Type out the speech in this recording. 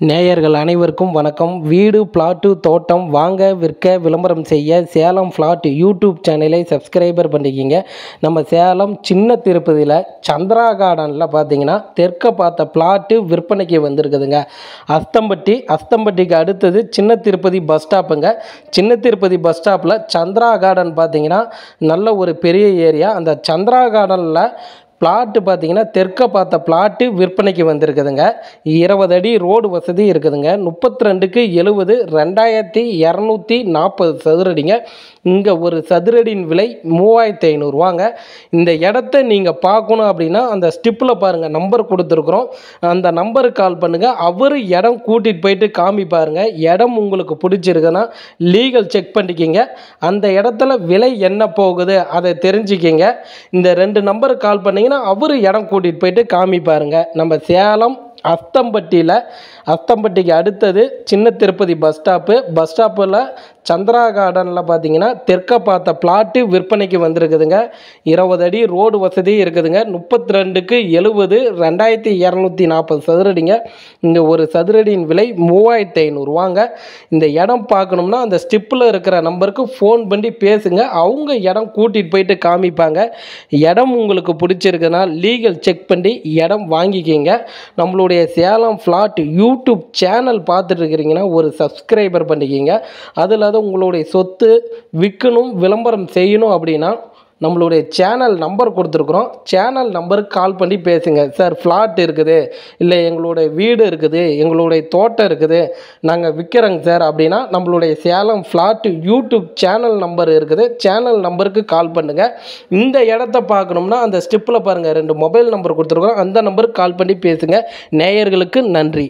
நேயர்கள் அனைவருக்கும் வணக்கம். வீடு, பிளாட்டு, தோட்டம் வாங்க, விற்க, விளம்பரம் செய்ய சேலம் ஃப்ளாட் யூடியூப் சேனலை சப்ஸ்கிரைபர் பண்ணிக்கிங்க. நம்ம சேலம் சின்ன திருப்பதியில் சந்திரா கார்டனில் பார்த்தீங்கன்னா தெற்க பார்த்த பிளாட்டு விற்பனைக்கு வந்திருக்குதுங்க. அஸ்தம்பட்டிக்கு அடுத்தது சின்ன திருப்பதி பஸ் ஸ்டாப்புங்க. சின்ன திருப்பதி பஸ் ஸ்டாப்பில் சந்திரா கார்டன் பார்த்தீங்கன்னா நல்ல ஒரு பெரிய ஏரியா. அந்த சந்திரா கார்டனில் பிளாட்டு பார்த்தீங்கன்னா தெற்க பார்த்த பிளாட்டு விற்பனைக்கு வந்திருக்குதுங்க. 20 அடி ரோடு வசதி இருக்குதுங்க. 32/70 2240 சதுரடிங்க. இங்கே ஒரு சதுரடியின் விலை 3500 ரூபாங்க. இந்த இடத்த நீங்கள் பார்க்கணும் அப்படின்னா அந்த ஸ்டிப்பில் பாருங்கள், நம்பர் கொடுத்துருக்குறோம். அந்த நம்பருக்கு கால் பண்ணுங்கள். அவர் இடம் கூட்டிகிட்டு போயிட்டு காமிப்பாருங்க. இடம் உங்களுக்கு பிடிச்சிருக்குன்னா லீகல் செக் பண்ணிக்கிங்க. அந்த இடத்துல விலை என்ன போகுது அதை தெரிஞ்சுக்கிங்க. இந்த 2 நம்பருக்கு கால் பண்ணிங்கன்னா அவர் இடம் கூட்டிகிட்டு போயிட்டு காமிப்பாருங்க. நம்ம சேலம் அஸ்தம்பட்டிக்கு அடுத்தது சின்ன திருப்பதி பஸ் ஸ்டாப்பில் சந்திரா கார்டனில் பார்த்தீங்கன்னா தெற்க பார்த்த பிளாட்டு விற்பனைக்கு வந்திருக்குதுங்க. 20 அடி ரோடு வசதி இருக்குதுங்க. 32/70 2240 சதுரடிங்க. இங்கே ஒரு சதுரடியின் விலை 3500 ரூபாங்க. இந்த இடம் பார்க்கணும்னா அந்த ஸ்டிப்பில் இருக்கிற நம்பருக்கு ஃபோன் பண்ணி பேசுங்க. அவங்க இடம் கூட்டிகிட்டு போயிட்டு காமிப்பாங்க. இடம் உங்களுக்கு பிடிச்சிருக்குன்னா லீகல் செக் பண்ணி இடம் வாங்கிக்கிங்க. நம்மளுடைய சேலம் ஃப்ளாட் யூடியூப் சேனல் பார்த்துட்டு இருக்கிறீங்கன்னா ஒரு சப்ஸ்கிரைபர் பண்ணிக்கிங்க. அதில் உங்களுடைய சொத்து விற்கணும், விளம்பரம் செய்யணும் அப்படின்னா நம்மளுடைய சேனல் நம்பர் கொடுத்துருக்குறோம். சேனல் நம்பருக்கு கால் பண்ணி பேசுங்க. சார் ஃப்ளாட் இருக்குது, இல்லை எங்களுடைய வீடு இருக்குது, எங்களுடைய தோட்டம் இருக்குது, நாங்கள் விற்கிறோங்க சார் அப்படின்னா நம்மளுடைய Salem flat YouTube channel number இருக்குது. சேனல் நம்பருக்கு கால் பண்ணுங்கள். இந்த இடத்த பார்க்கணும்னா அந்த ஸ்டிப்பில் பாருங்கள் 2 மொபைல் நம்பர் கொடுத்துருக்குறோம். அந்த நம்பருக்கு கால் பண்ணி பேசுங்க. நேயர்களுக்கு நன்றி.